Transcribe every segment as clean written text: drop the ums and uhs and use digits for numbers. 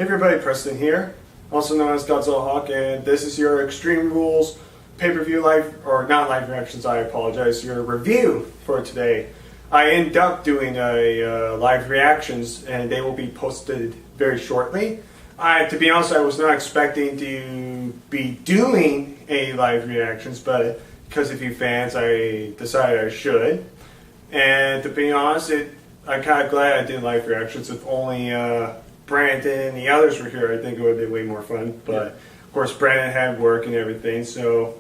Hey everybody, Preston here, also known as Godzilla Hawk, and this is your Extreme Rules pay-per-view live, or not live reactions, I apologize, your review for today. I end up doing a live reactions, and they will be posted very shortly. To be honest, I was not expecting to be doing a live reactions, but because of you fans, I decided I should. And to be honest, I'm kind of glad I did live reactions. If only Brandon and the others were here, I think it would have been way more fun. But of course, Brandon had work and everything. So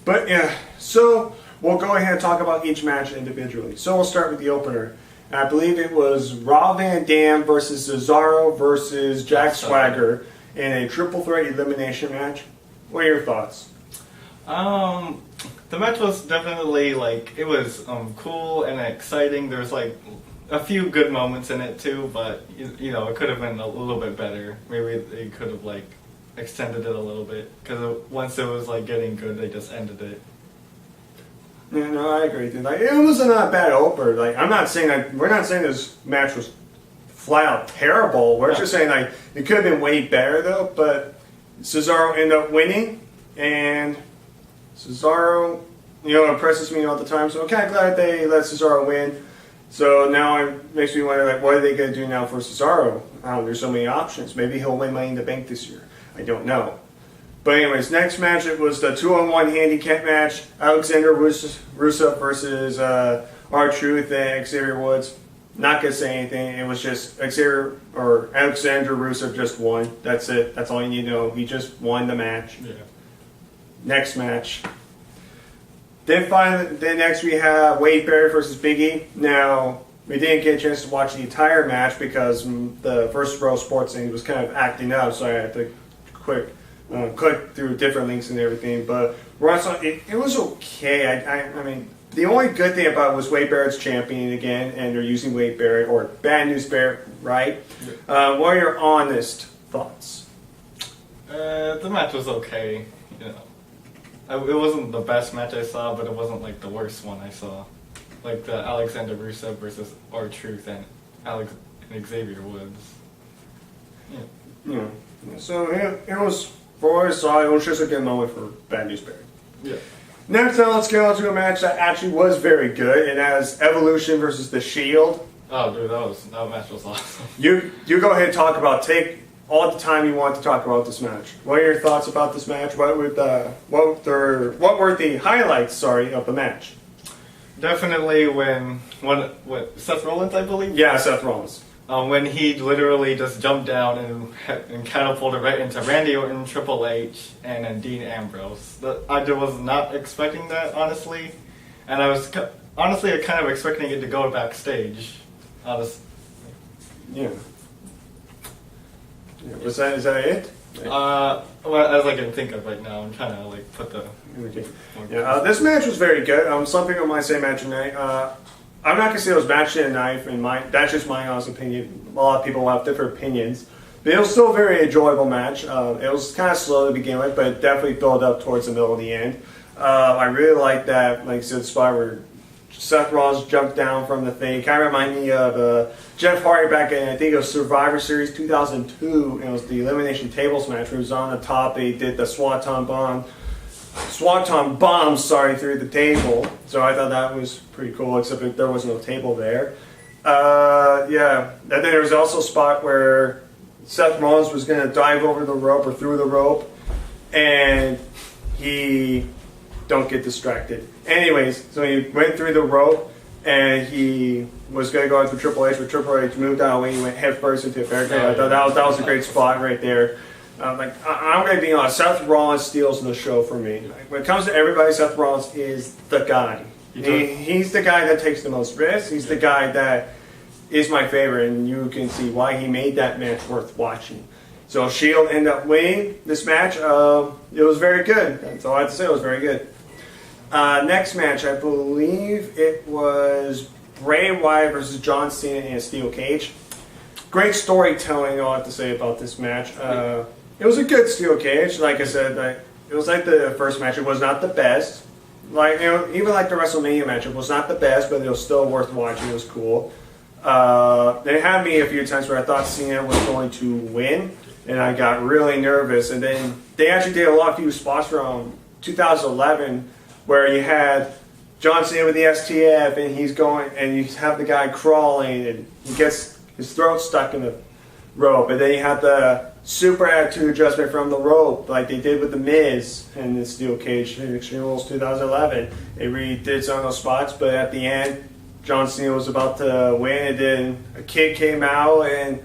we'll go ahead and talk about each match individually. So we'll start with the opener. I believe it was Rob Van Dam versus Cesaro versus Jack Swagger in a triple threat elimination match. What are your thoughts? The match was definitely it was cool and exciting. There was a few good moments in it too, but it could have been a little bit better. Maybe they could have extended it a little bit, because once it was getting good, they just ended it. Yeah, no, I agree. It wasn't a bad opener. We're not saying this match was flat out terrible. We're just saying it could have been way better though. But Cesaro ended up winning, and Cesaro, impresses me all the time. So I'm kind of glad they let Cesaro win. So now it makes me wonder, what are they going to do now for Cesaro? There's so many options. Maybe he'll win Money in the Bank this year. I don't know. But anyways, next match, it was the 2-on-1 handicap match. Alexander Rusev versus R-Truth and Xavier Woods. Not going to say anything. It was just Alexander Rusev just won. That's it. That's all you need to know. He just won the match. Yeah. Next match. Then next we have Wade Barrett versus Big E. Now, we didn't get a chance to watch the entire match because the First Row Sports thing was kind of acting up, so I had to click through different links and everything. But it was okay. I mean, the only good thing about it was Wade Barrett's champion again, and they're using Wade Barrett, or Bad News Barrett, right? Yeah. What are your honest thoughts? The match was okay, It wasn't the best match I saw, but it wasn't the worst one I saw. The Alexander Rusev versus R-Truth and Xavier Woods. Yeah. So it was, for what I saw, it was just a good moment for Bad News Barrett. Yeah. Next time, let's get on to a match that actually was very good, and that is Evolution versus The Shield. Oh, dude, that match was awesome. You go ahead and talk about, take all the time you want to talk about this match. What are your thoughts about this match? What were the highlights? Of the match? Definitely when Seth Rollins, I believe. Yeah, Seth Rollins. When he literally just jumped down and catapulted right into Randy Orton, Triple H, and then Dean Ambrose. I was not expecting that, honestly, and I was honestly kind of expecting it to go backstage. Yeah. Is that it? Well, as I can think of right now, I'm trying to put the. Okay. Yeah, this match was very good. Some people might say match of the night. I'm not gonna say it was match of the night. That's just my honest opinion. A lot of people have different opinions, but it was still a very enjoyable match. It was kind of slow to begin with, but it definitely built up towards the middle of the end. I really liked that, spot where Seth Rollins jumped down from the thing. Kind of reminded me of Jeff Hardy back in, I think it was Survivor Series 2002. It was the Elimination Tables match where he was on the top. They did the Swanton bomb, through the table. So I thought that was pretty cool, except that there was no table there. Yeah. And then there was also a spot where Seth Rollins was going to dive over the rope or through the rope, and he don't get distracted. Anyways, so he went through the rope, and he was going to go into Triple H, but Triple H moved out of the way. He went head first into a barricade. I thought that was a great spot right there. I'm going to be honest, Seth Rollins steals the show for me. When it comes to everybody, Seth Rollins is the guy. He's the guy that takes the most risks. He's the guy that is my favorite, and you can see why he made that match worth watching. So Shield ended up winning this match. It was very good. That's all I have to say. It was very good. Next match, I believe it was Bray Wyatt versus John Cena in a steel cage. Great storytelling, all I have to say about this match. It was a good steel cage. Like I said, it was like the first match. It was not the best. Even like the WrestleMania match, it was not the best, but it was still worth watching. It was cool. They had me a few times where I thought Cena was going to win, and I got really nervous. And then they actually did a few spots from 2011 where you had John Cena with the STF, and he's going, and you have the guy crawling, and he gets his throat stuck in the rope, and then you have the super attitude adjustment from the rope, like they did with the Miz and the steel cage in Extreme Rules 2011. They redid some of those spots, but at the end, John Cena was about to win, and then a kid came out and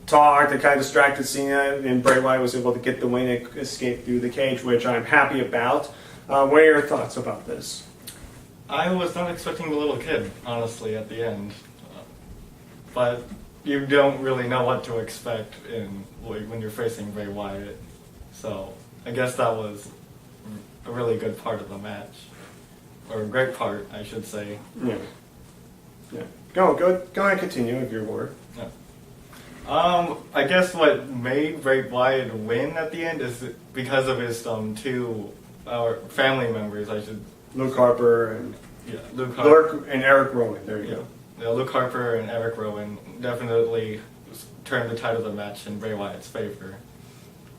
talked and kind of distracted Cena, and Bray Wyatt was able to get the win and escape through the cage, which I'm happy about. What are your thoughts about this? I was not expecting the little kid, honestly, at the end. But you don't really know what to expect when you're facing Bray Wyatt. So I guess that was a really good part of the match. Or a great part, I should say. Yeah. Yeah. Go ahead and continue with your word. Yeah. I guess what made Bray Wyatt win at the end is because of his two family members, Luke Harper and Luke Harper and Eric Rowan. There you go. Yeah, Luke Harper and Eric Rowan definitely turned the tide of the match in Bray Wyatt's favor.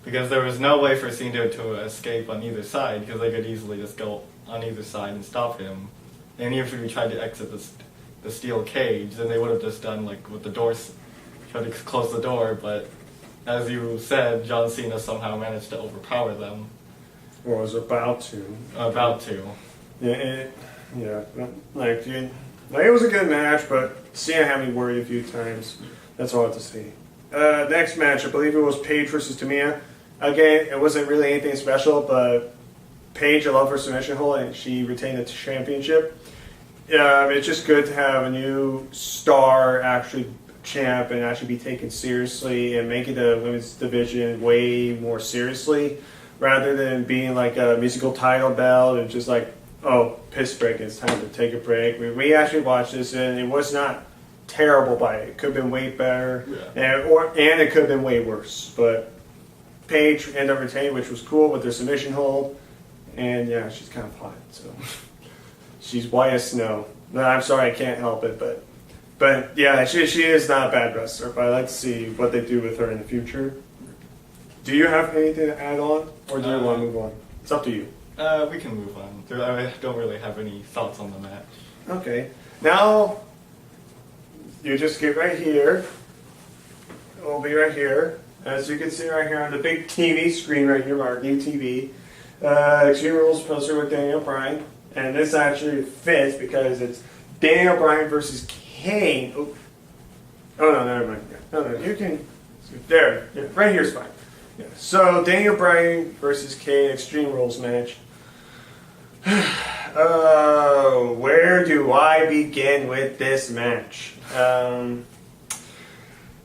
Because there was no way for Cena to escape on either side, because they could easily just go on either side and stop him. And even if he tried to exit the steel cage, then they would have just done like with the doors, tried to close the door, but as you said, John Cena somehow managed to overpower them. Or was about to. About to. Yeah, it was a good match, but Cena had me worried a few times. That's all I have to say. Next match, I believe it was Paige versus Tamina. Again, it wasn't really anything special, but Paige, I love her submission hold, and she retained the championship. It's just good to have a new star actually champ and actually be taken seriously and making the women's division way more seriously, rather than being like a musical title belt and just like, oh, piss break, it's time to take a break. We actually watched this, and it was not terrible by it. It could have been way better, and it could have been way worse. But Paige ended up retaining, which was cool with their submission hold. And yeah, she's kind of hot, so she's white as snow. No, I'm sorry, I can't help it, but yeah, she is not a bad wrestler. But I'd like to see what they do with her in the future. Do you have anything to add on, or do you want to move on? It's up to you. We can move on. I don't really have any thoughts on the match. Okay. Now, you just get right here. We'll be right here. As you can see right here on the big TV screen right here, our new TV. Extreme Rules poster with Daniel Bryan. And this actually fits because it's Daniel Bryan versus Kane. Oh no, never mind. No, you can. There. Yeah, right here's fine. Yeah. So, Daniel Bryan versus Kane Extreme Rules match. Where do I begin with this match? Where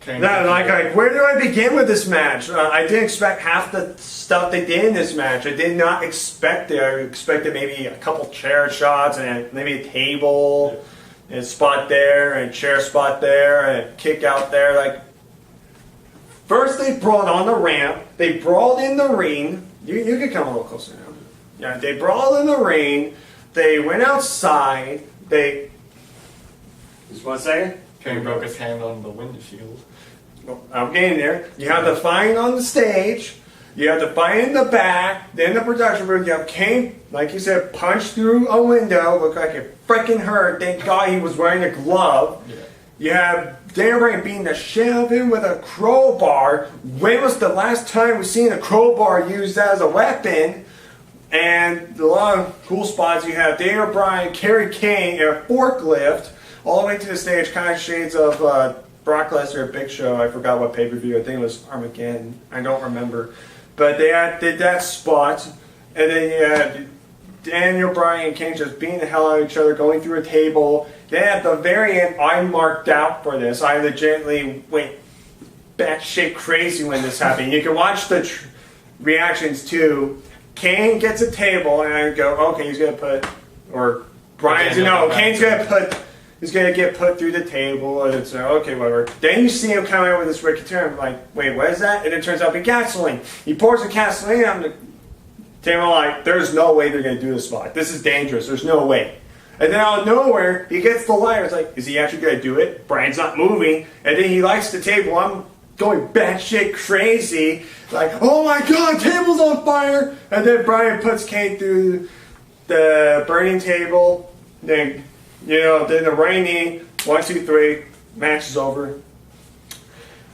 do I begin with this match? I didn't expect half the stuff they did in this match. I did not expect it. I expected maybe a couple chair shots and maybe a table and a spot there and a chair spot there and a kick out there. Like, first they brawled on the ramp. They brawled in the ring. You can come a little closer now. Yeah, they brawled in the ring. They went outside. Just 1 second. Kane broke his hand on the windshield. I'm getting there. You have the fight on the stage. You have the fight in the back. Then the production room. You have Kane, like you said, punched through a window. Looked like it freaking hurt. Thank God he was wearing a glove. Yeah. You have Daniel Bryan beating the shit out of him with a crowbar. When was the last time we've seen a crowbar used as a weapon? And a lot of cool spots. You have Daniel Bryan carry Kane in a forklift all the way to the stage, kind of shades of Brock Lesnar at Big Show. I forgot what pay-per-view. I think it was Armageddon. I don't remember. But they did that spot. And then you had Daniel Bryan and Kane just beating the hell out of each other, going through a table. Then at the very end, I marked out for this. I legitimately went batshit crazy when this happened. You can watch the reactions too. Kane gets a table, and I go, okay, he's going to put, or Bryan's, Kane's going to put, he's going to get put through the table, and it's okay, whatever. Then you see him coming over this Ricketeer, I'm like, wait, what is that? And it turns out to be gasoline. He pours the gasoline on the table, like, there's no way they're going to do this spot. This is dangerous. There's no way. And then out of nowhere, he gets the lighter. It's like, is he actually going to do it? Bryan's not moving. And then he lights the table. I'm going batshit crazy, like, oh my god, table's on fire! And then Brian puts Kane through the burning table, then then the right knee, 1, 2, 3, match is over.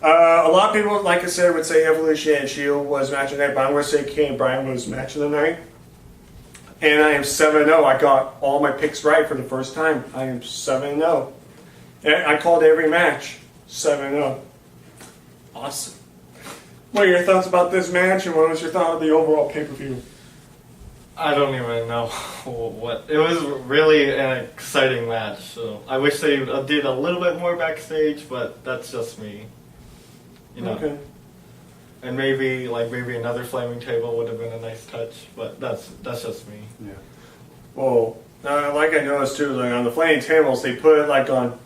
A lot of people, like I said, would say Evolution and Shield was match of the night, but I'm going to say Kane and Brian was match of the night. And I am 7-0. I got all my picks right for the first time. I am 7-0. And I called every match 7-0. Awesome. What are your thoughts about this match, and what was your thought of the overall pay-per-view? I don't even know what. It was really an exciting match. So I wish they did a little bit more backstage, but that's just me. Okay. And maybe another flaming table would have been a nice touch, but that's just me. Yeah. Well, like I noticed too, like on the flaming tables, they put it like on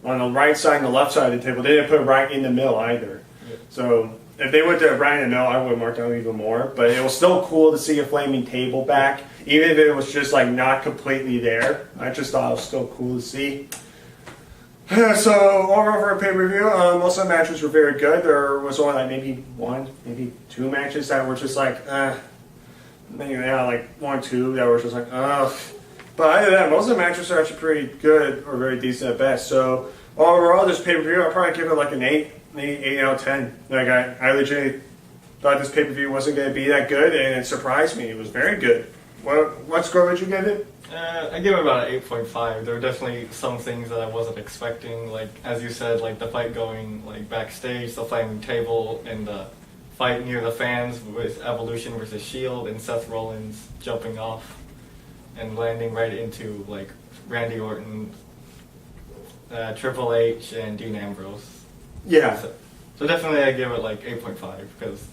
the right side and the left side of the table. They didn't put it right in the middle either. Yeah. So if they went to right in the middle, I would have marked out even more. But it was still cool to see a flaming table back, even if it was just like not completely there. I just thought it was still cool to see. So overall for a pay-per-view, most of the matches were very good. There was only like maybe 1, maybe 2 matches that were just like, maybe like 1, 2 that were just like, ugh. But other than that, most of the matches are actually pretty good or very decent at best. So overall, this pay-per-view, I'll probably give it like an 8, maybe 8 out of 10. Like I legitimately thought this pay-per-view wasn't going to be that good, and it surprised me. It was very good. What score would you give it? I give it about an 8.5. There were definitely some things that I wasn't expecting, like as you said, like the fight going like backstage, the flaming table, and the fight near the fans with Evolution versus Shield, and Seth Rollins jumping off and landing right into like Randy Orton, Triple H, and Dean Ambrose. Yeah. So definitely I give it like 8.5 because.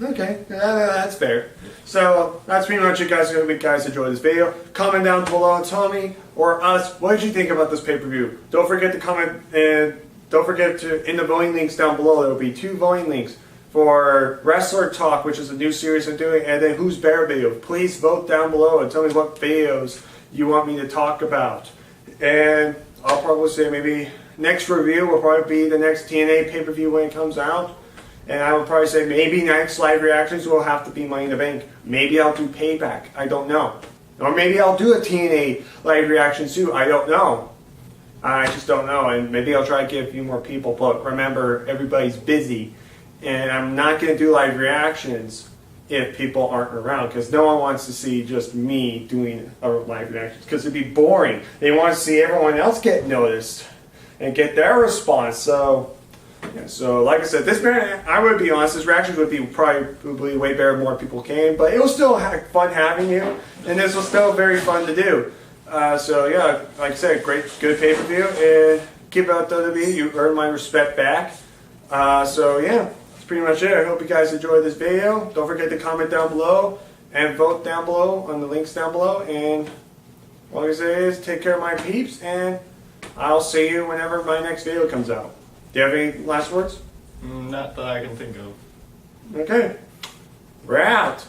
Okay, that's fair. So that's pretty much it, guys. I hope you guys enjoyed this video. Comment down below and tell me, or us, what did you think about this pay-per-view? Don't forget to comment, and don't forget to, in the voting links down below, there will be 2 voting links for Wrestler Talk, which is a new series I'm doing, and then Who's Better video. Please vote down below and tell me what videos you want me to talk about. And I'll probably say maybe next review will probably be the next TNA pay-per-view when it comes out. And I would probably say maybe next live reactions will have to be Money in the Bank. Maybe I'll do Payback. I don't know. Or maybe I'll do a TNA live reaction too. I don't know. I just don't know. And maybe I'll try to get a few more people. But remember, everybody's busy. And I'm not going to do live reactions if people aren't around. Because no one wants to see just me doing a live reaction. Because it'd be boring. They want to see everyone else get noticed and get their response. So... yeah, so like I said, I would be honest, this reactions would be probably way better if more people came, but it was still fun having you, and this was still very fun to do. So yeah, like I said, good pay-per-view, and keep out WWE, you earned my respect back. So yeah, that's pretty much it. I hope you guys enjoyed this video. Don't forget to comment down below, and vote down below on the links down below, and all I can say is take care of my peeps, and I'll see you whenever my next video comes out. Do you have any last words? Not that I can think of. Okay. We're out.